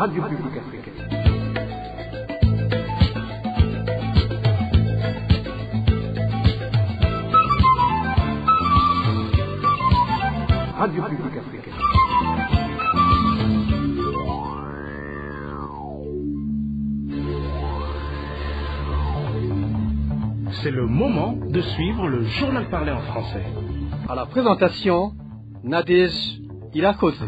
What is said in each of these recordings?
Radio Publique Africaine. Radio Publique Africaine. C'est le moment de suivre le journal parlé en français. À la présentation, Nadège Irakoze.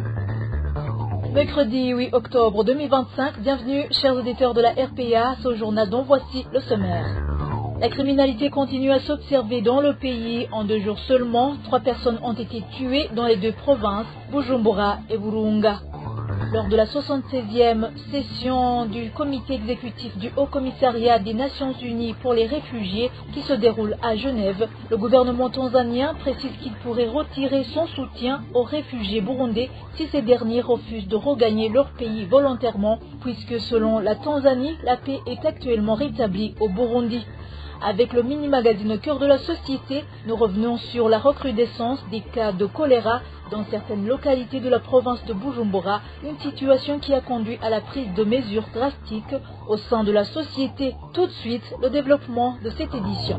Mercredi 8 octobre 2025, bienvenue chers auditeurs de la RPA, ce journal dont voici le sommaire. La criminalité continue à s'observer dans le pays. En 2 jours seulement, 3 personnes ont été tuées dans les 2 provinces, Bujumbura et Burunga. Lors de la 76e session du comité exécutif du Haut Commissariat des Nations Unies pour les réfugiés qui se déroule à Genève, le gouvernement tanzanien précise qu'il pourrait retirer son soutien aux réfugiés burundais si ces derniers refusent de regagner leur pays volontairement, puisque selon la Tanzanie, la paix est actuellement rétablie au Burundi. Avec le mini-magazine au cœur de la société, nous revenons sur la recrudescence des cas de choléra dans certaines localités de la province de Bujumbura, une situation qui a conduit à la prise de mesures drastiques au sein de la société. Tout de suite, le développement de cette édition.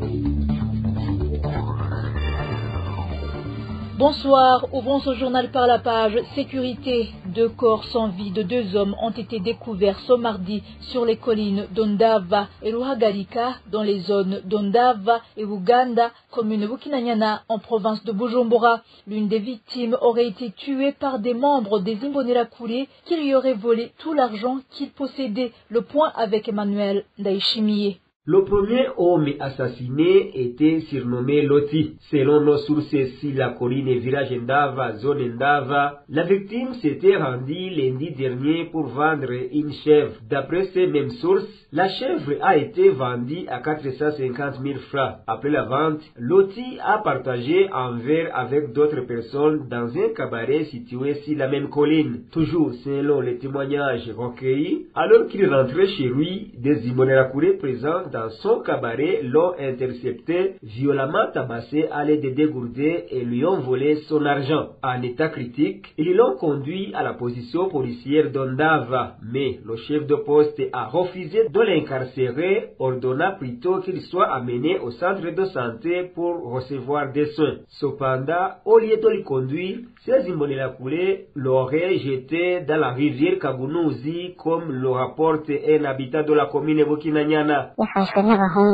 Bonsoir, ouvrons ce journal par la page sécurité. 2 corps sans vie de 2 hommes ont été découverts ce mardi sur les collines d'Ondava et Ruhagarika dans les zones d'Ondava et Uganda, commune Bukinanyana en province de Bujumbura. L'une des victimes aurait été tuée par des membres des Imbonerakure qui lui auraient volé tout l'argent qu'ils possédaient. Le point avec Emmanuel Ndaishimiye. Le premier homme assassiné était surnommé Loti. Selon nos sources sur la colline et village Ndava, zone Ndava, la victime s'était rendue lundi dernier pour vendre une chèvre. D'après ces mêmes sources, la chèvre a été vendue à 450 000 francs. Après la vente, Loti a partagé un verre avec d'autres personnes dans un cabaret situé sur la même colline. Toujours selon les témoignages recueillis, alors qu'il rentrait chez lui, des Imbonerakure présents dans son cabaret l'ont intercepté, violemment tabassé à l'aide de dégourdés et lui ont volé son argent. En état critique, ils l'ont conduit à la position policière d'Ondava, mais le chef de poste a refusé de l'incarcérer, ordonnant plutôt qu'il soit amené au centre de santé pour recevoir des soins. Cependant, au lieu de le conduire, ces Imbonerakure l'auraient jeté dans la rivière Kagunouzi, comme le rapporte un habitant de la commune Bukinanyana.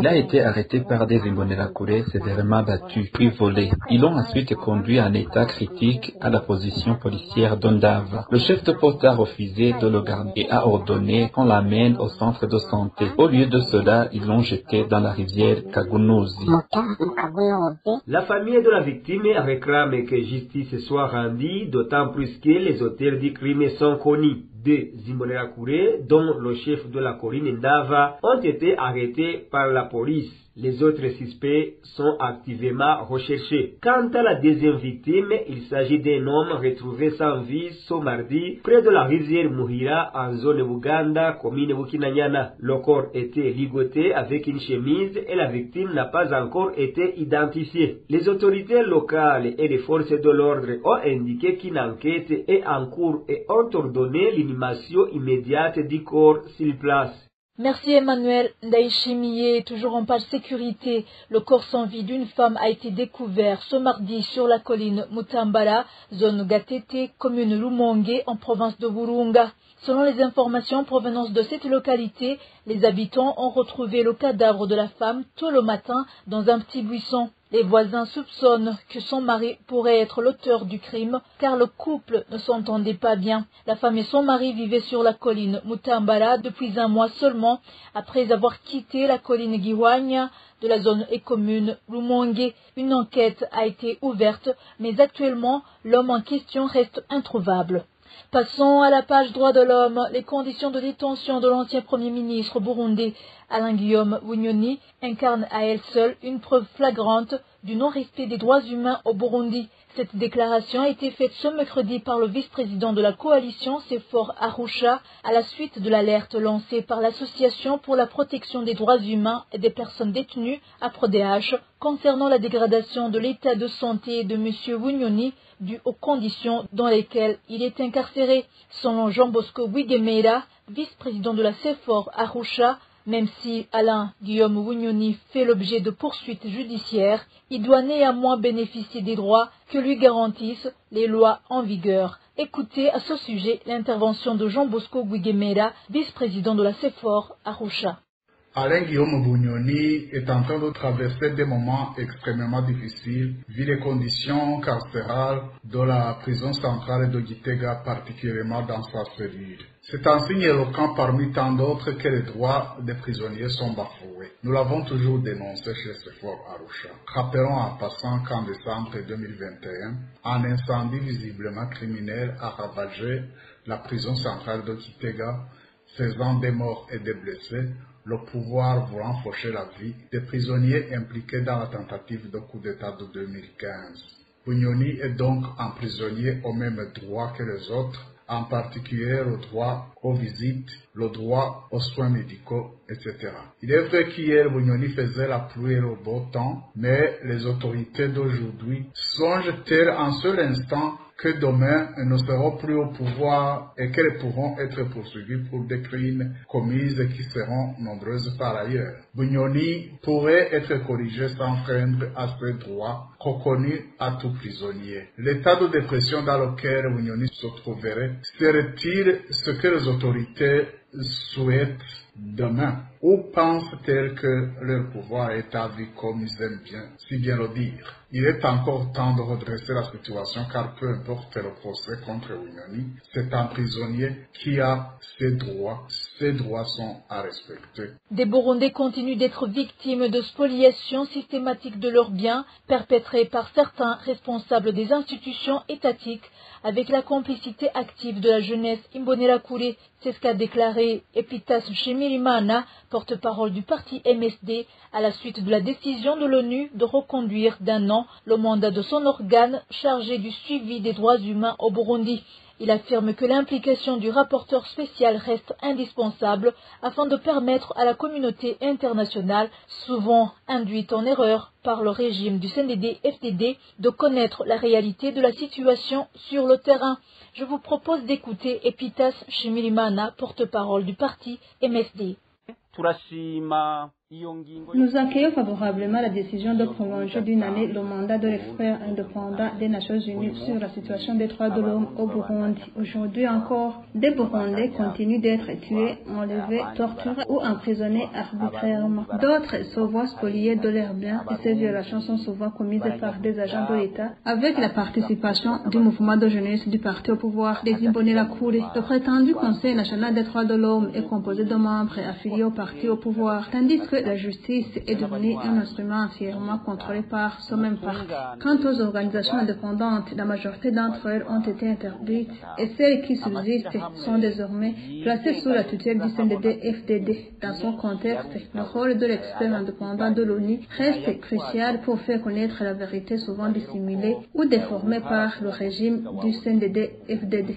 Il a été arrêté par des Imbonerakure sévèrement battus, puis volé. Ils l'ont ensuite conduit en état critique à la position policière d'Ondava. Le chef de poste a refusé de le garder et a ordonné qu'on l'amène au centre de santé. Au lieu de cela, ils l'ont jeté dans la rivière Kagunouzi. La famille de la victime réclame que justice soit rendue, d'autant plus que les auteurs du crime sont connus. 2 Imbonerakure, dont le chef de la colline Ndava, ont été arrêtés par la police. Les autres suspects sont activement recherchés. Quant à la deuxième victime, il s'agit d'un homme retrouvé sans vie ce mardi près de la rivière Muhira en zone Uganda, commune Bukinanyana. Le corps était ligoté avec une chemise et la victime n'a pas encore été identifiée. Les autorités locales et les forces de l'ordre ont indiqué qu'une enquête est en cours et ont ordonné l'inhumation immédiate du corps sur place. Merci Emmanuel Ndaishimiye. Toujours en page sécurité, le corps sans vie d'une femme a été découvert ce mardi sur la colline Mutambala, zone Gatete, commune Rumonge, en province de Burunga. Selon les informations en provenance de cette localité, les habitants ont retrouvé le cadavre de la femme tôt le matin dans un petit buisson. Les voisins soupçonnent que son mari pourrait être l'auteur du crime, car le couple ne s'entendait pas bien. La femme et son mari vivaient sur la colline Mutambala depuis 1 mois seulement, après avoir quitté la colline Giwanya de la zone et commune Rumonge. Une enquête a été ouverte, mais actuellement, l'homme en question reste introuvable. Passons à la page droits de l'homme. Les conditions de détention de l'ancien Premier ministre burundais Alain Guillaume Bunyoni incarnent à elles seules une preuve flagrante du non-respect des droits humains au Burundi. Cette déclaration a été faite ce mercredi par le vice-président de la coalition CEFOR Arusha à la suite de l'alerte lancée par l'Association pour la protection des droits humains et des personnes détenues à APRODH concernant la dégradation de l'état de santé de M. Bunyoni due aux conditions dans lesquelles il est incarcéré. Selon Jean Bosco Wigemera, vice-président de la CEFOR Arusha, même si Alain Guillaume Bunyoni fait l'objet de poursuites judiciaires, il doit néanmoins bénéficier des droits que lui garantissent les lois en vigueur. Écoutez à ce sujet l'intervention de Jean Bosco Wigemera, vice-président de la CEFOR Arusha. Alain Guillaume Bunyoni est en train de traverser des moments extrêmement difficiles vu les conditions carcérales de la prison centrale de Gitega, particulièrement dans sa cellule. C'est un signe éloquent parmi tant d'autres que les droits des prisonniers sont bafoués. Nous l'avons toujours dénoncé chez CEFOR Arusha. Rappelons en passant qu'en décembre 2021, un incendie visiblement criminel a ravagé la prison centrale de Gitega, faisant des morts et des blessés, le pouvoir voulant faucher la vie des prisonniers impliqués dans la tentative de coup d'État de 2015. Bunyoni est donc un prisonnier au même droit que les autres, en particulier le droit aux visites, le droit aux soins médicaux, etc. Il est vrai qu'hier, Bunyoni faisait la pluie et le beau temps, mais les autorités d'aujourd'hui songent-elles un seul instant que demain, elles ne seront plus au pouvoir et qu'elles pourront être poursuivies pour des crimes commis qui seront nombreuses par ailleurs. Bunyoni pourrait être corrigé sans freiner à ses droits reconnus à tout prisonnier. L'état de dépression dans lequel Bunyoni se trouverait serait-il ce que les autorités souhaitent demain, ou pensent-elles que leur pouvoir est à vie comme ils aiment bien, si bien le dire? Il est encore temps de redresser la situation car peu importe le procès contre Bunyoni, c'est un prisonnier qui a ses droits sont à respecter. Des Burundais continuent d'être victimes de spoliation systématique de leurs biens perpétrée par certains responsables des institutions étatiques avec la complicité active de la jeunesse Imbonerakure. C'est ce qu'a déclaré Epitas Shimirimana, porte-parole du parti MSD, à la suite de la décision de l'ONU de reconduire d'un an le mandat de son organe chargé du suivi des droits humains au Burundi. Il affirme que l'implication du rapporteur spécial reste indispensable afin de permettre à la communauté internationale, souvent induite en erreur par le régime du CNDD-FDD, de connaître la réalité de la situation sur le terrain. Je vous propose d'écouter Epitas Shimirimana, porte-parole du parti MSD. Nous accueillons favorablement la décision de prolonger d'une année le mandat de l'expert indépendant des Nations Unies sur la situation des droits de l'homme au Burundi. Aujourd'hui encore, des Burundais continuent d'être tués, enlevés, torturés ou emprisonnés arbitrairement. D'autres se voient spoliés de leurs biens et ces violations sont souvent commises par des agents de l'État avec la participation du mouvement de jeunesse du parti au pouvoir des Imbonerakure. Le prétendu Conseil national des droits de l'homme est composé de membres affiliés au parti au pouvoir, tandis que la justice est devenue un instrument entièrement contrôlé par ce même parti. Quant aux organisations indépendantes, la majorité d'entre elles ont été interdites et celles qui subsistent sont désormais placées sous la tutelle du CNDD-FDD. Dans son contexte, le rôle de l'expert indépendant de l'ONU reste crucial pour faire connaître la vérité souvent dissimulée ou déformée par le régime du CNDD-FDD.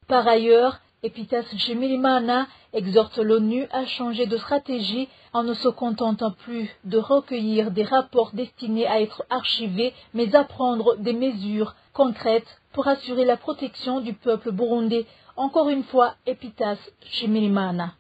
Par ailleurs, Epitas Shimirimana exhorte l'ONU à changer de stratégie en ne se contentant plus de recueillir des rapports destinés à être archivés, mais à prendre des mesures concrètes pour assurer la protection du peuple burundais. Encore une fois, Epitas Shimirimana.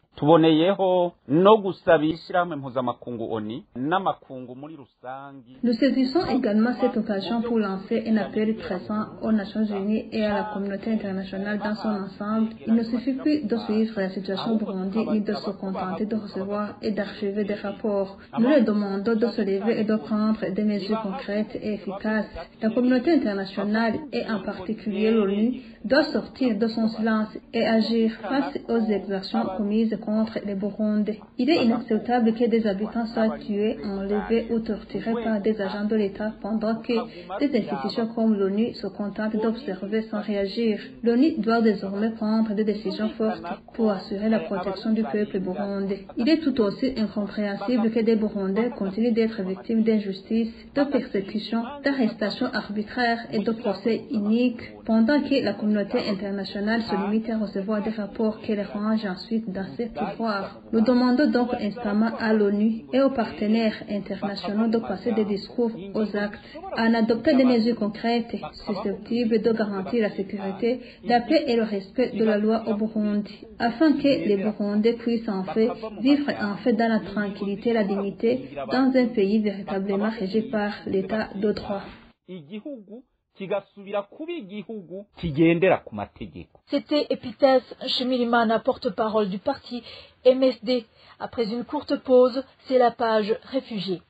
Nous saisissons également cette occasion pour lancer un appel pressant aux Nations Unies et à la communauté internationale dans son ensemble. Il ne suffit plus de suivre la situation au Burundi ni de se contenter de recevoir et d'archiver des rapports. Nous leur demandons de se lever et de prendre des mesures concrètes et efficaces. La communauté internationale et en particulier l'ONU doit sortir de son silence et agir face aux exactions commises contre les Burundais. Il est inacceptable que des habitants soient tués, enlevés ou torturés par des agents de l'État pendant que des institutions comme l'ONU se contentent d'observer sans réagir. L'ONU doit désormais prendre des décisions fortes pour assurer la protection du peuple burundais. Il est tout aussi incompréhensible que des Burundais continuent d'être victimes d'injustice, de persécutions, d'arrestations arbitraires et de procès iniques, pendant que la communauté internationale se limite à recevoir des rapports qui les rangent ensuite dans ses tiroirs. Nous demandons donc instamment à l'ONU et aux partenaires internationaux de passer des discours aux actes, en adoptant des mesures concrètes susceptibles de garantir la sécurité, la paix et le respect de la loi au Burundi, afin que les Burundais puissent en fait vivre dans la tranquillité et la dignité dans un pays véritablement régi par l'état de droit. C'était Epithès Shimirimana, porte-parole du parti MSD. Après une courte pause, c'est la page réfugiés.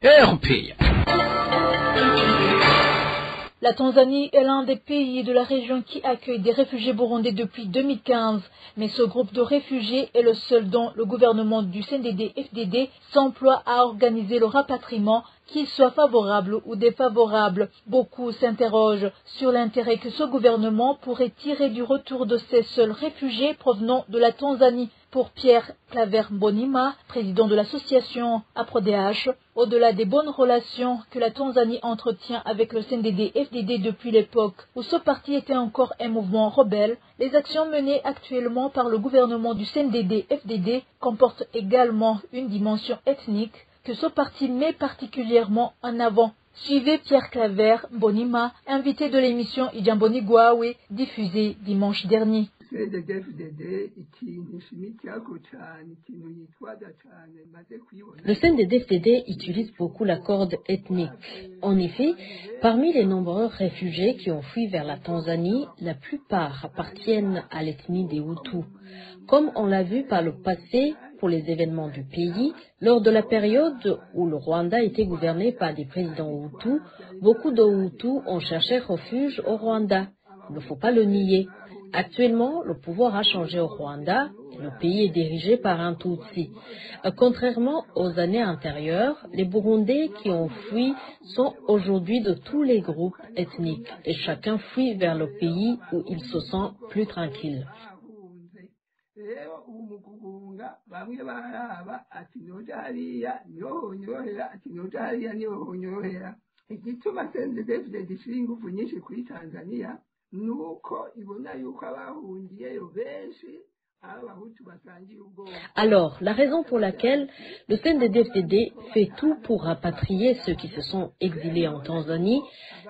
La Tanzanie est l'un des pays de la région qui accueille des réfugiés burundais depuis 2015. Mais ce groupe de réfugiés est le seul dont le gouvernement du CNDD-FDD s'emploie à organiser le rapatriement, qu'il soit favorable ou défavorable. Beaucoup s'interrogent sur l'intérêt que ce gouvernement pourrait tirer du retour de ces seuls réfugiés provenant de la Tanzanie. Pour Pierre Claver-Mbonimpa, président de l'association APRODH, au-delà des bonnes relations que la Tanzanie entretient avec le CNDD-FDD depuis l'époque où ce parti était encore un mouvement rebelle, les actions menées actuellement par le gouvernement du CNDD-FDD comportent également une dimension ethnique que ce parti met particulièrement en avant. Suivez Pierre Claver-Mbonimpa, invité de l'émission Ijamboni Gwawe, diffusée dimanche dernier. Le CNDD-FDD utilise beaucoup la corde ethnique. En effet, parmi les nombreux réfugiés qui ont fui vers la Tanzanie, la plupart appartiennent à l'ethnie des Hutus. Comme on l'a vu par le passé pour les événements du pays, lors de la période où le Rwanda était gouverné par des présidents Hutus, beaucoup de Hutus ont cherché refuge au Rwanda. Il ne faut pas le nier. Actuellement, le pouvoir a changé au Rwanda et le pays est dirigé par un Tutsi. Contrairement aux années antérieures, les Burundais qui ont fui sont aujourd'hui de tous les groupes ethniques et chacun fuit vers le pays où il se sent plus tranquille. Alors, la raison pour laquelle le CNDD-FDD fait tout pour rapatrier ceux qui se sont exilés en Tanzanie,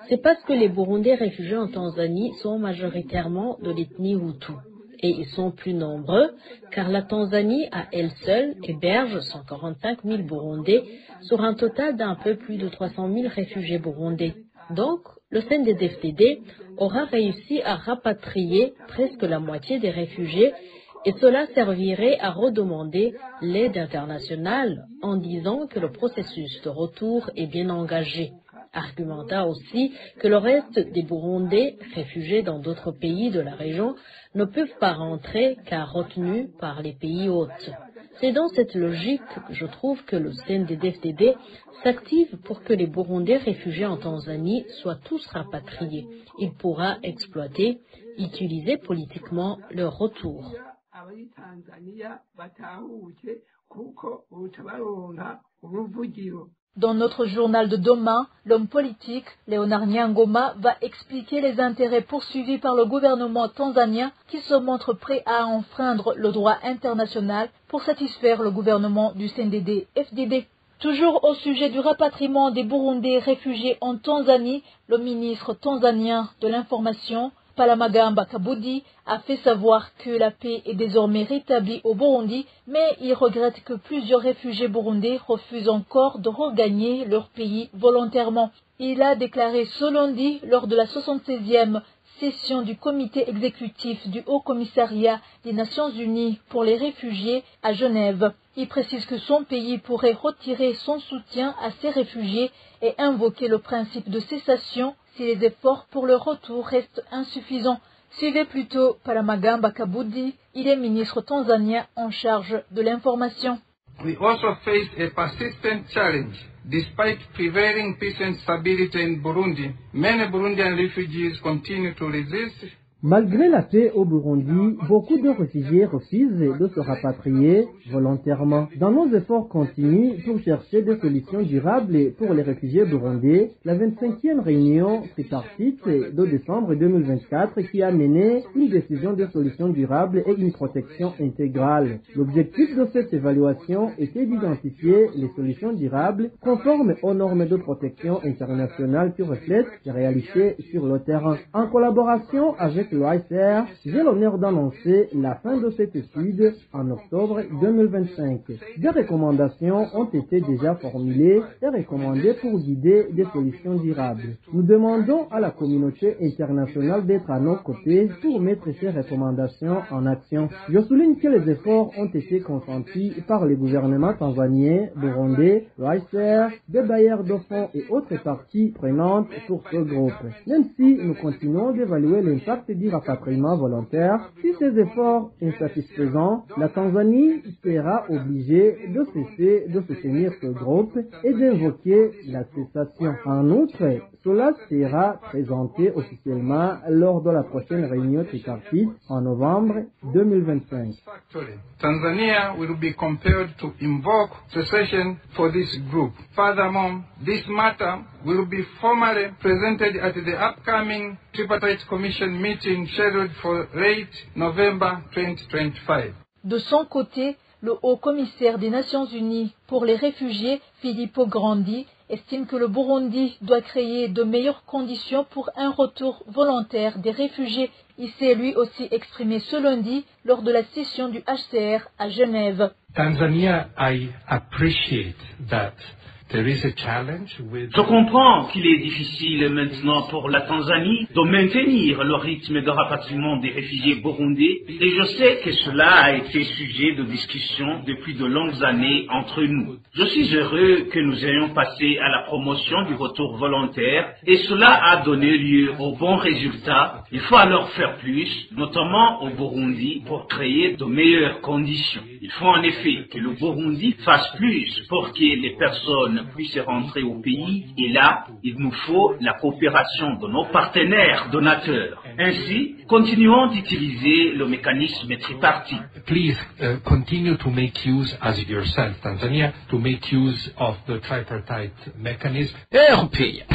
c'est parce que les Burundais réfugiés en Tanzanie sont majoritairement de l'ethnie Hutu. Et ils sont plus nombreux, car la Tanzanie à elle seule héberge 145 000 Burundais sur un total d'un peu plus de 300 000 réfugiés burundais. Donc, le CNDD-FDD aura réussi à rapatrier presque la moitié des réfugiés et cela servirait à redemander l'aide internationale en disant que le processus de retour est bien engagé. Argumenta aussi que le reste des Burundais réfugiés dans d'autres pays de la région ne peuvent pas rentrer car retenus par les pays hôtes. C'est dans cette logique que je trouve que le CNDD-FDD s'active pour que les Burundais réfugiés en Tanzanie soient tous rapatriés. Il pourra exploiter, utiliser politiquement leur retour. Dans notre journal de demain, l'homme politique, Léonard Nyangoma, va expliquer les intérêts poursuivis par le gouvernement tanzanien qui se montre prêt à enfreindre le droit international pour satisfaire le gouvernement du CNDD-FDD. Toujours au sujet du rapatriement des Burundais réfugiés en Tanzanie, le ministre tanzanien de l'Information, Palamagamba Kabudi, a fait savoir que la paix est désormais rétablie au Burundi, mais il regrette que plusieurs réfugiés burundais refusent encore de regagner leur pays volontairement. Il a déclaré ce lundi lors de la 76e session du comité exécutif du Haut Commissariat des Nations Unies pour les réfugiés à Genève. Il précise que son pays pourrait retirer son soutien à ces réfugiés et invoquer le principe de cessation si les efforts pour leur retour restent insuffisants. Suivez plutôt Palamagamba Kabudi, Il est ministre tanzanien en charge de l'information. We also face a persistent challenge. Despite prevailing peace and stability in Burundi, many Burundian refugees continue to resist. Malgré la paix au Burundi, beaucoup de réfugiés refusent de se rapatrier volontairement. Dans nos efforts continus pour chercher des solutions durables pour les réfugiés burundais, la 25e réunion tripartite de décembre 2024 qui a mené une décision de solutions durables et une protection intégrale. L'objectif de cette évaluation était d'identifier les solutions durables conformes aux normes de protection internationale qui reflètent les réalités sur le terrain. En collaboration avec l'OICR, j'ai l'honneur d'annoncer la fin de cette étude en octobre 2025. Des recommandations ont été déjà formulées et recommandées pour guider des solutions durables. Nous demandons à la communauté internationale d'être à nos côtés pour mettre ces recommandations en action. Je souligne que les efforts ont été consentis par les gouvernements tanzaniens, burundais, l'OICR, des bailleurs de fonds et autres parties prenantes pour ce groupe. Même si nous continuons d'évaluer l'impact du rapatriement volontaire, si ces efforts insatisfaisants, la Tanzanie sera obligée de cesser de soutenir ce groupe et d'invoquer la cessation. En outre, cela sera présenté officiellement lors de la prochaine réunion tripartite en novembre 2025. Tanzania will be compelled to invoke cessation for this group. Furthermore, this matter will be formally presented at the upcoming Tripartite Commission meeting scheduled for late November 2025. De son côté, le haut-commissaire des Nations Unies pour les réfugiés, Filippo Grandi, estime que le Burundi doit créer de meilleures conditions pour un retour volontaire des réfugiés. Il s'est lui aussi exprimé ce lundi lors de la session du HCR à Genève. Tanzania, I appreciate that. Je comprends qu'il est difficile maintenant pour la Tanzanie de maintenir le rythme de rapatriement des réfugiés burundais et je sais que cela a été sujet de discussion depuis de longues années entre nous. Je suis heureux que nous ayons passé à la promotion du retour volontaire et cela a donné lieu aux bons résultats. Il faut alors faire plus, notamment au Burundi, pour créer de meilleures conditions. Il faut en effet que le Burundi fasse plus pour que les personnes puissent rentrer au pays et là, il nous faut la coopération de nos partenaires donateurs. Ainsi, continuons d'utiliser le mécanisme tripartite. Please continue to make use, as yourself, Tanzania, to make use of the tripartite mechanism. RPA.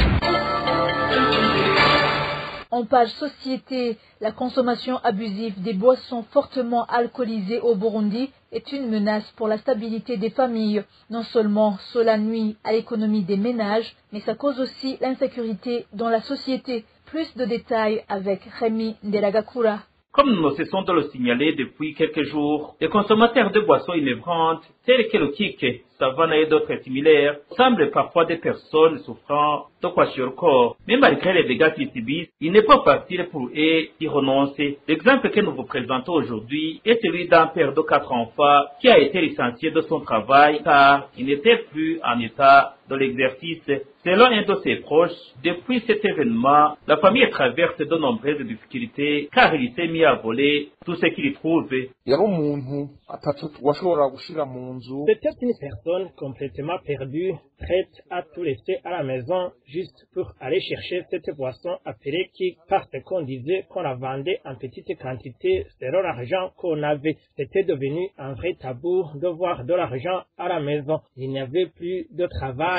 En page société, la consommation abusive des boissons fortement alcoolisées au Burundi est une menace pour la stabilité des familles. Non seulement cela nuit à l'économie des ménages, mais ça cause aussi l'insécurité dans la société. Plus de détails avec Rémi Ndelagakura. Comme nous ne cessons de le signaler depuis quelques jours, les consommateurs de boissons inébrantes, tels que le kiké, savana et d'autres similaires, semblent parfois des personnes souffrant de kwashiorkor. Mais malgré les dégâts qu'ils subissent, il n'est pas facile pour eux d'y renoncer. L'exemple que nous vous présentons aujourd'hui est celui d'un père de 4 enfants qui a été licencié de son travail car il n'était plus en état de l'exercice. Selon un de ses proches, depuis cet événement, la famille traverse de nombreuses difficultés car il s'est mis à voler tout ce qu'il trouve. C'était une personne complètement perdue, prête à tout laisser à la maison juste pour aller chercher cette boisson appelée qui, parce qu'on disait qu'on la vendait en petite quantité selon l'argent qu'on avait. C'était devenu un vrai tabou de voir de l'argent à la maison. Il n'y avait plus de travail.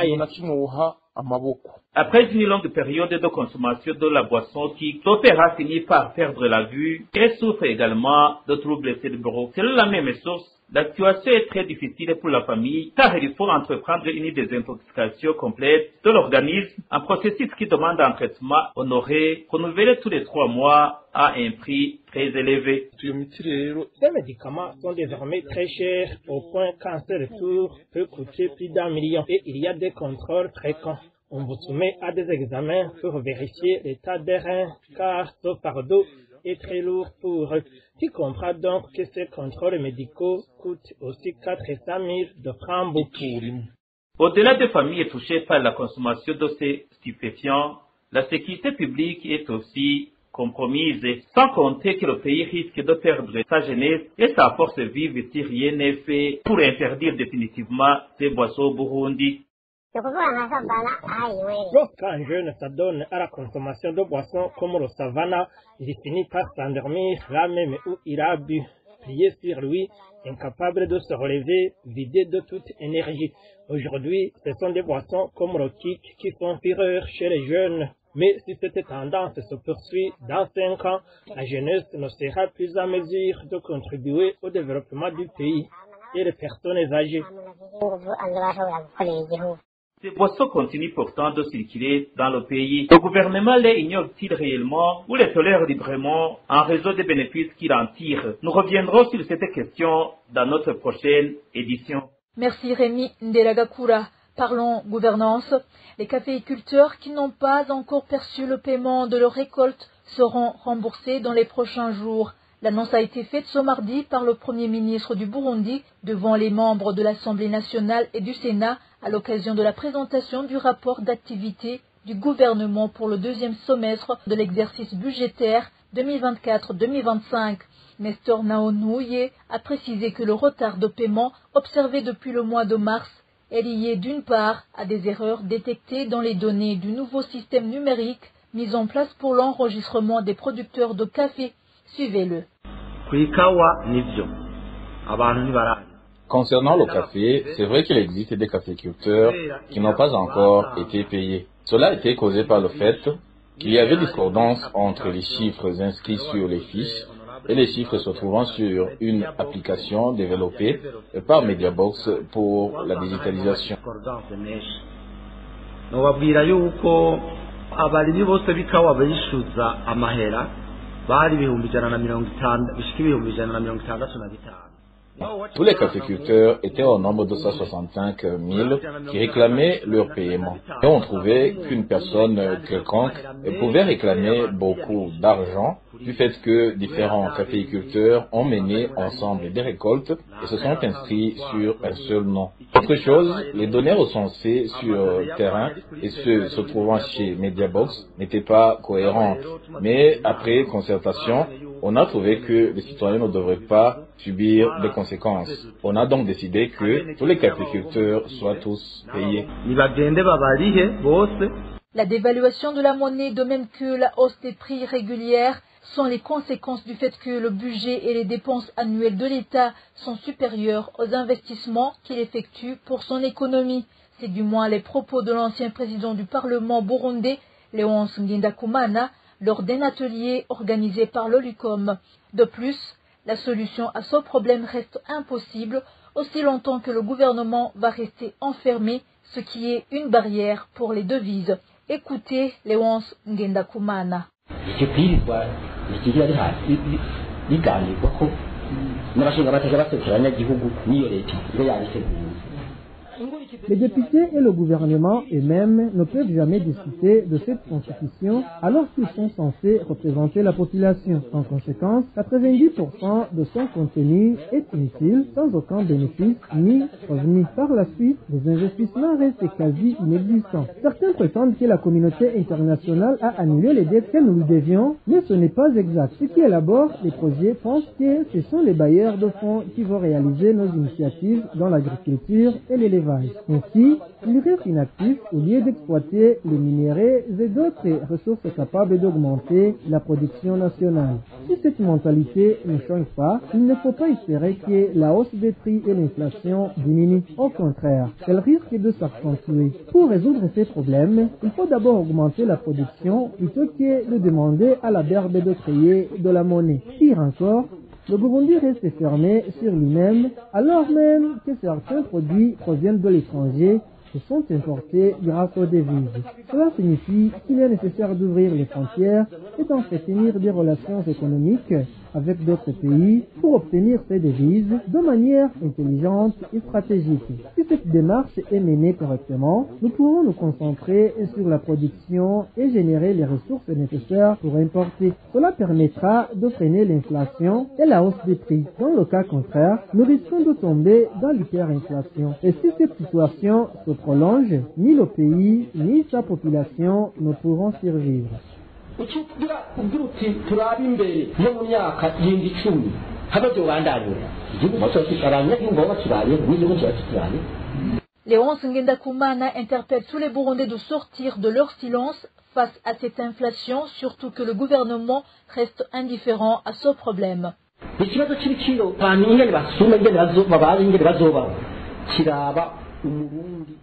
Après une longue période de consommation de la boisson qui l'opéra finit par perdre la vue et souffre également de troubles cérébraux. Selon la même source, la situation est très difficile pour la famille car il faut entreprendre une désintoxication complète de l'organisme, un processus qui demande un traitement honoré, renouvelé tous les 3 mois à un prix très élevé. Ces médicaments sont désormais très chers au point qu'un seul tour peut coûter plus d'1 million et il y a des contrôles fréquents. On vous soumet à des examens pour vérifier l'état des reins car ce fardeau est très lourd pour eux. Tu comprends donc que ces contrôles médicaux coûtent aussi 400 000 de francs beaucoup. Au-delà des familles touchées par la consommation de ces stupéfiants, la sécurité publique est aussi compromise, sans compter que le pays risque de perdre sa jeunesse et sa force vive si rien n'est fait pour interdire définitivement ces boissons au Burundi. Lorsqu'un jeune s'adonne à la consommation de boissons comme le savana, il finit par s'endormir là même où il a bu. Plié sur lui, incapable de se relever, vidé de toute énergie. Aujourd'hui, ce sont des boissons comme le kick qui font fureur chez les jeunes. Mais si cette tendance se poursuit, dans 5 ans, la jeunesse ne sera plus en mesure de contribuer au développement du pays et les personnes âgées. Ces boissons continuent pourtant de circuler dans le pays. Le gouvernement les ignore-t-il réellement ou les tolère librement en raison des bénéfices qu'il en tire? Nous reviendrons sur cette question dans notre prochaine édition. Merci Rémi Ndelagakura. Parlons gouvernance. Les caféiculteurs qui n'ont pas encore perçu le paiement de leur récolte seront remboursés dans les prochains jours. L'annonce a été faite ce mardi par le Premier ministre du Burundi devant les membres de l'Assemblée nationale et du Sénat à l'occasion de la présentation du rapport d'activité du gouvernement pour le deuxième semestre de l'exercice budgétaire 2024-2025. Nestor Naonouye a précisé que le retard de paiement observé depuis le mois de mars est lié d'une part à des erreurs détectées dans les données du nouveau système numérique mis en place pour l'enregistrement des producteurs de café. Suivez-le. Concernant le café, c'est vrai qu'il existe des caféiculteurs qui n'ont pas encore été payés. Cela a été causé par le fait qu'il y avait discordance entre les chiffres inscrits sur les fiches et les chiffres se trouvant sur une application développée par Mediabox pour la digitalisation. Tous les caféiculteurs étaient au nombre de 165 000 qui réclamaient leur paiement. Et on trouvait qu'une personne quelconque pouvait réclamer beaucoup d'argent du fait que différents caféiculteurs ont mené ensemble des récoltes et se sont inscrits sur un seul nom. Autre chose, les données recensées sur terrain et ceux se trouvant chez Mediabox n'étaient pas cohérentes. Mais après concertation, on a trouvé que les citoyens ne devraient pas subir des conséquences. On a donc décidé que tous les caféiculteurs soient tous payés. La dévaluation de la monnaie, de même que la hausse des prix régulières, sont les conséquences du fait que le budget et les dépenses annuelles de l'État sont supérieurs aux investissements qu'il effectue pour son économie. C'est du moins les propos de l'ancien président du Parlement burundais, Léonce Ngendakumana, lors d'un atelier organisé par l'OLUCOM. De plus, la solution à ce problème reste impossible aussi longtemps que le gouvernement va rester enfermé, ce qui est une barrière pour les devises. Écoutez Léonce Ngendakumana. Les députés et le gouvernement eux-mêmes ne peuvent jamais discuter de cette constitution alors qu'ils sont censés représenter la population. En conséquence, 90% de son contenu est inutile, sans aucun bénéfice ni revenu. Par la suite, les investissements restent quasi inexistants. Certains prétendent que la communauté internationale a annulé les dettes que nous lui devions, mais ce n'est pas exact. Ceux qui élaborent les projets pensent que ce sont les bailleurs de fonds qui vont réaliser nos initiatives dans l'agriculture et l'élevage. Ainsi, ils restent inactifs au lieu d'exploiter les minéraux et d'autres ressources capables d'augmenter la production nationale. Si cette mentalité ne change pas, il ne faut pas espérer que la hausse des prix et l'inflation diminuent. Au contraire, elle risque de s'accentuer. Pour résoudre ces problèmes, il faut d'abord augmenter la production plutôt que de demander à la berbe de créer de la monnaie. Pire encore, le Burundi reste fermé sur lui-même, alors même que certains produits proviennent de l'étranger et sont importés grâce aux devises. Cela signifie qu'il est nécessaire d'ouvrir les frontières et d'entretenir des relations économiques avec d'autres pays pour obtenir ces devises de manière intelligente et stratégique. Si cette démarche est menée correctement, nous pourrons nous concentrer sur la production et générer les ressources nécessaires pour importer. Cela permettra de freiner l'inflation et la hausse des prix. Dans le cas contraire, nous risquons de tomber dans l'hyperinflation. Et si cette situation se prolonge, ni le pays ni sa population ne pourront survivre. ucugira kugira uti turabe imbere no mu myaka yindi 10 habaje wandanyura igihugu cyose kikaranya ngo bakiraye n'igihugu cyose kiraye. Léonce Ngendakumana interpelle tous les Burundais de sortir de leur silence face à cette inflation, surtout que le gouvernement reste indifférent à ce problème. Ikibazo cy'ibiciro abantu ingene basuma ingene babaye ingene bazobaho kiraba.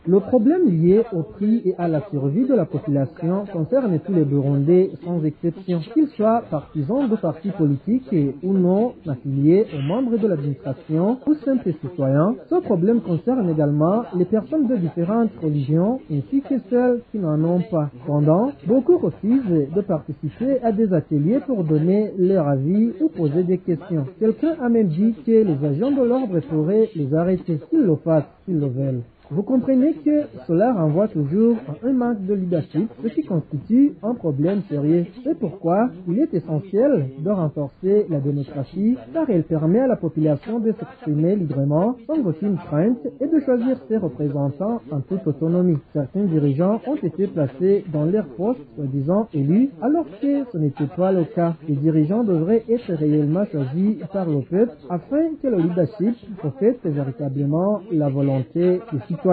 Le problème lié au prix et à la survie de la population concerne tous les Burundais sans exception, qu'ils soient partisans de partis politiques ou non affiliés aux membres de l'administration ou simples citoyens. Ce problème concerne également les personnes de différentes religions ainsi que celles qui n'en ont pas. Cependant, beaucoup refusent de participer à des ateliers pour donner leur avis ou poser des questions. Quelqu'un a même dit que les agents de l'ordre pourraient les arrêter s'ils le fassent, s'ils le veulent. Vous comprenez que cela renvoie toujours à un manque de leadership, ce qui constitue un problème sérieux. C'est pourquoi il est essentiel de renforcer la démocratie, car elle permet à la population de s'exprimer librement, sans aucune crainte, et de choisir ses représentants en toute autonomie. Certains dirigeants ont été placés dans leurs postes, soi-disant élus, alors que ce n'était pas le cas. Les dirigeants devraient être réellement choisis par le peuple, afin que le leadership reflète véritablement la volonté des citoyens.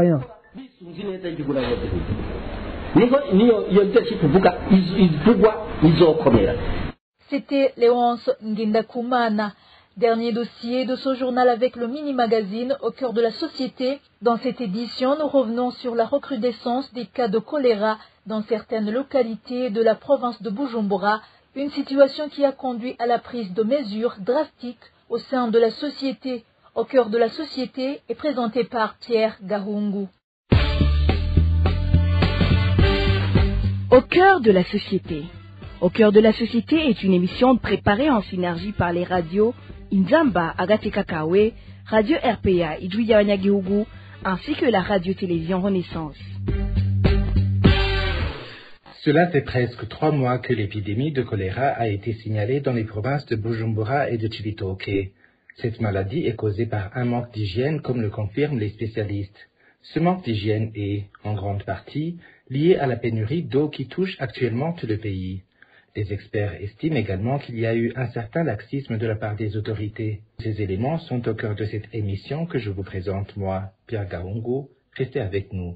C'était Léonce Ngendakumana. Dernier dossier de ce journal avec le mini-magazine au cœur de la société. Dans cette édition, nous revenons sur la recrudescence des cas de choléra dans certaines localités de la province de Bujumbura, une situation qui a conduit à la prise de mesures drastiques au sein de la société. Au cœur de la société est présenté par Pierre Gahungu. Au cœur de la société. Au cœur de la société est une émission préparée en synergie par les radios Inzamba Agatekakawe, Radio RPA Idouya Wanyagihugu, ainsi que la radio-télévision Renaissance. Cela fait presque 3 mois que l'épidémie de choléra a été signalée dans les provinces de Bujumbura et de Cibitoke. Cette maladie est causée par un manque d'hygiène, comme le confirment les spécialistes. Ce manque d'hygiène est, en grande partie, lié à la pénurie d'eau qui touche actuellement tout le pays. Les experts estiment également qu'il y a eu un certain laxisme de la part des autorités. Ces éléments sont au cœur de cette émission que je vous présente, moi, Pierre Gahungu. Restez avec nous.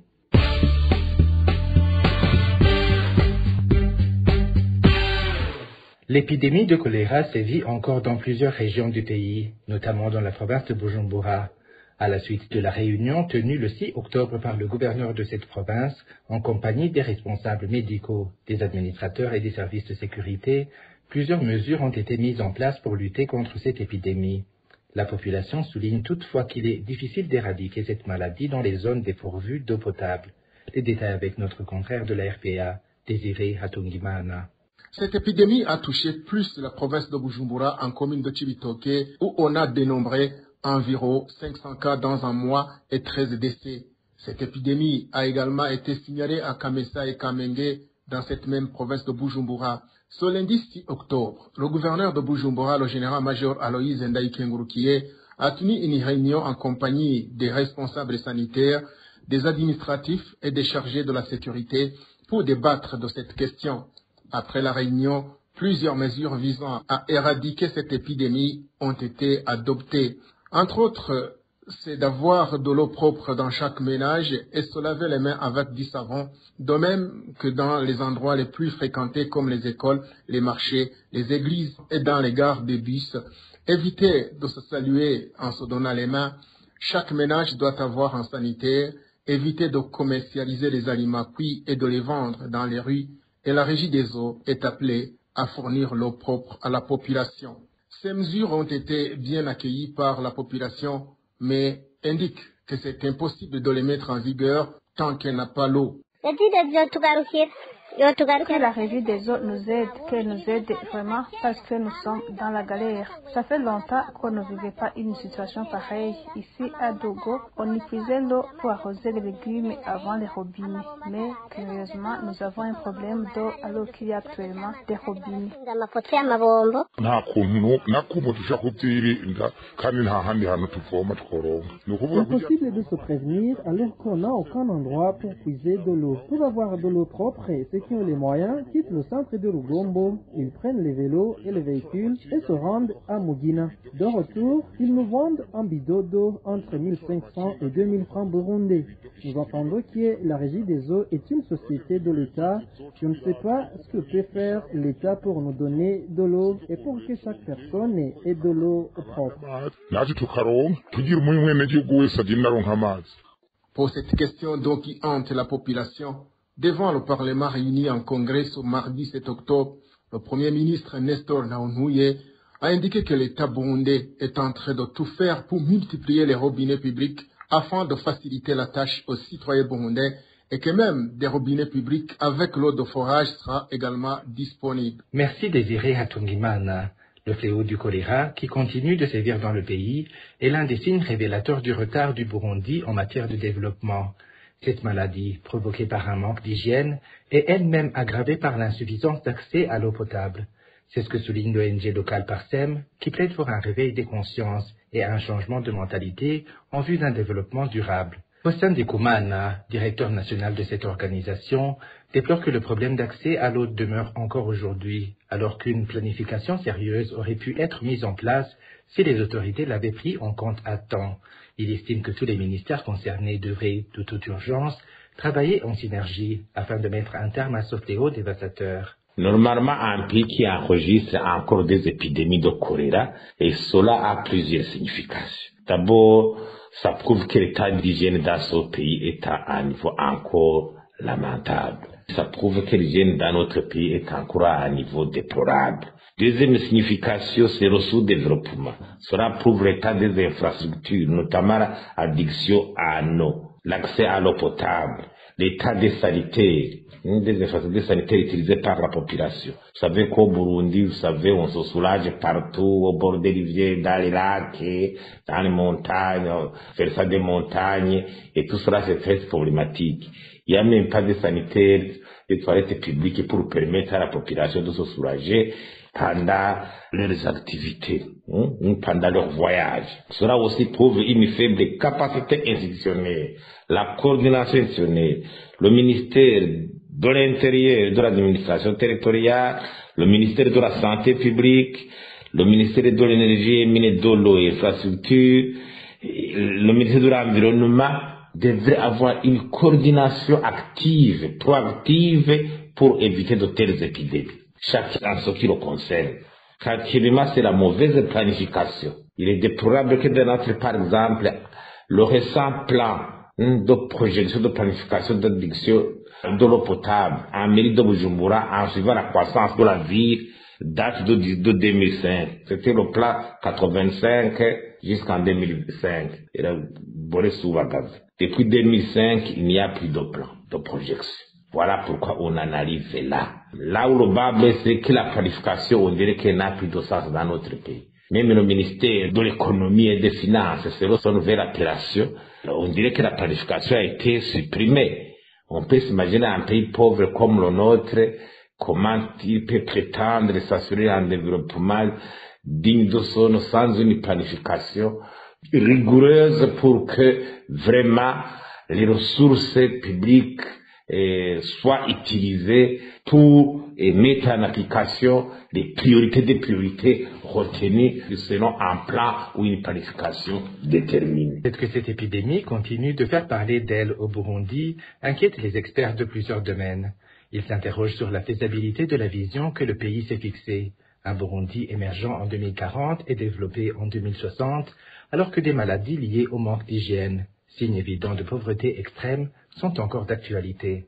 L'épidémie de choléra sévit encore dans plusieurs régions du pays, notamment dans la province de Bujumbura. À la suite de la réunion tenue le 6 octobre par le gouverneur de cette province, en compagnie des responsables médicaux, des administrateurs et des services de sécurité, plusieurs mesures ont été mises en place pour lutter contre cette épidémie. La population souligne toutefois qu'il est difficile d'éradiquer cette maladie dans les zones dépourvues d'eau potable. Les détails avec notre confrère de la RPA, Désiré Hatungimana. Cette épidémie a touché plus la province de Bujumbura en commune de Cibitoke, où on a dénombré environ 500 cas dans un mois et 13 décès. Cette épidémie a également été signalée à Kamesa et Kamenge dans cette même province de Bujumbura. Ce lundi 6 octobre, le gouverneur de Bujumbura, le général-major Aloïse Ndaïkengurukiye, a tenu une réunion en compagnie des responsables sanitaires, des administratifs et des chargés de la sécurité pour débattre de cette question. Après la réunion, plusieurs mesures visant à éradiquer cette épidémie ont été adoptées. Entre autres, c'est d'avoir de l'eau propre dans chaque ménage et se laver les mains avec du savon, de même que dans les endroits les plus fréquentés comme les écoles, les marchés, les églises et dans les gares des bus. Éviter de se saluer en se donnant les mains. Chaque ménage doit avoir un sanitaire. Éviter de commercialiser les aliments cuits et de les vendre dans les rues. Et la régie des eaux est appelée à fournir l'eau propre à la population. Ces mesures ont été bien accueillies par la population, mais indiquent que c'est impossible de les mettre en vigueur tant qu'elle n'a pas l'eau. Que la régie des eaux nous aide, qu'elle nous aide vraiment parce que nous sommes dans la galère. Ça fait longtemps qu'on ne vivait pas une situation pareille. Ici à Dogo, on épuisait l'eau pour arroser les légumes avant les robinets. Mais curieusement, nous avons un problème d'eau alors qu'il y a actuellement des robinets. Impossible de se prévenir alors qu'on n'a aucun endroit pour puiser de l'eau. Pour avoir de l'eau propre, ce qui ont les moyens quittent le centre de Rugombo, ils prennent les vélos et les véhicules et se rendent à Mugina. De retour, ils nous vendent un bidon d'eau entre 1500 et 2000 francs burundais. Nous entendons que la Régie des eaux est une société de l'État. Je ne sais pas ce que peut faire l'État pour nous donner de l'eau et pour que chaque personne ait de l'eau propre. Pour cette question donc qui hante la population, devant le Parlement réuni en congrès ce mardi 7 octobre, le Premier ministre Nestor Naonouye a indiqué que l'État burundais est en train de tout faire pour multiplier les robinets publics afin de faciliter la tâche aux citoyens burundais et que même des robinets publics avec l'eau de forage sera également disponible. Merci Désiré Hatungimana. Le fléau du choléra, qui continue de sévir dans le pays, est l'un des signes révélateurs du retard du Burundi en matière de développement. Cette maladie, provoquée par un manque d'hygiène, est elle-même aggravée par l'insuffisance d'accès à l'eau potable. C'est ce que souligne l'ONG locale Parsem, qui plaide pour un réveil des consciences et un changement de mentalité en vue d'un développement durable. Faustin Dekoumana, directeur national de cette organisation, déplore que le problème d'accès à l'eau demeure encore aujourd'hui, alors qu'une planification sérieuse aurait pu être mise en place si les autorités l'avaient pris en compte à temps. Il estime que tous les ministères concernés devraient, de toute urgence, travailler en synergie afin de mettre un terme à ce fléau dévastateur. Normalement, un pays qui enregistre encore des épidémies de choléra, et cela a plusieurs significations. D'abord, ça prouve que l'état d'hygiène dans ce pays est à un niveau encore lamentable. Ça prouve que l'hygiène dans notre pays est encore à un niveau déplorable. Deuxième signification, c'est le sous-développement. Cela prouve l'état des infrastructures, notamment l'addiction à l'eau, l'accès à l'eau potable, l'état des sanitaires, des infrastructures sanitaires utilisées par la population. Vous savez qu'au Burundi, on se soulage partout, au bord des rivières, dans les lacs, dans les montagnes, versant des montagnes, et tout cela c'est très problématique. Il n'y a même pas de sanitaires, de toilettes publiques pour permettre à la population de se soulager pendant leurs activités, pendant leur voyage. Cela aussi prouve une faible capacité institutionnelle, la coordination institutionnelle, le ministère de l'Intérieur, de l'administration territoriale, le ministère de la Santé publique, le ministère de l'Énergie et mines de l'eau et infrastructure, le ministère de l'Environnement devrait avoir une coordination active, proactive pour éviter de telles épidémies. Chacun ce qui le concerne. Quatrièmement, c'est la mauvaise planification. Il est déplorable que dans notre, par exemple, le récent plan de projection de planification d'addiction de l'eau potable en mairie de Bujumbura, en suivant la croissance de la ville, date de 2005. C'était le plan 85 jusqu'en 2005. Depuis 2005, il n'y a plus de plan de projection. Voilà pourquoi on en arrive là. Là où le bas blesse, c'est que la planification, on dirait qu'elle n'a plus de sens dans notre pays. Même le ministère de l'économie et des finances, selon son nouvelle appellation, on dirait que la planification a été supprimée. On peut s'imaginer un pays pauvre comme le nôtre, comment il peut prétendre s'assurer un développement digne de son nom sans une planification rigoureuse pour que vraiment les ressources publiques soient utilisées pour mettre en application les priorités des priorités retenues selon un plan ou une planification déterminée. Peut-être que cette épidémie continue de faire parler d'elle au Burundi inquiète les experts de plusieurs domaines. Ils s'interrogent sur la faisabilité de la vision que le pays s'est fixée. Un Burundi émergent en 2040 et développé en 2060, alors que des maladies liées au manque d'hygiène, signes évidents de pauvreté extrême, sont encore d'actualité.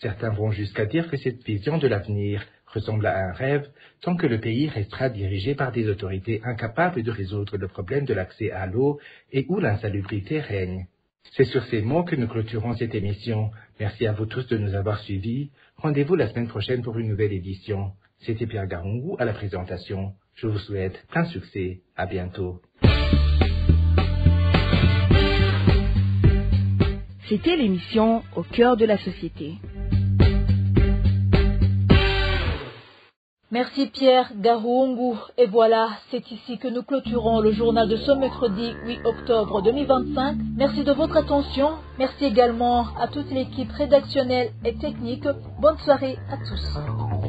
Certains vont jusqu'à dire que cette vision de l'avenir ressemble à un rêve, tant que le pays restera dirigé par des autorités incapables de résoudre le problème de l'accès à l'eau et où l'insalubrité règne. C'est sur ces mots que nous clôturons cette émission. Merci à vous tous de nous avoir suivis. Rendez-vous la semaine prochaine pour une nouvelle édition. C'était Pierre Garungou à la présentation. Je vous souhaite plein succès. À bientôt. C'était l'émission Au cœur de la société. Merci Pierre Garoungu. Et voilà, c'est ici que nous clôturons le journal de ce mercredi 8 octobre 2025. Merci de votre attention. Merci également à toute l'équipe rédactionnelle et technique. Bonne soirée à tous.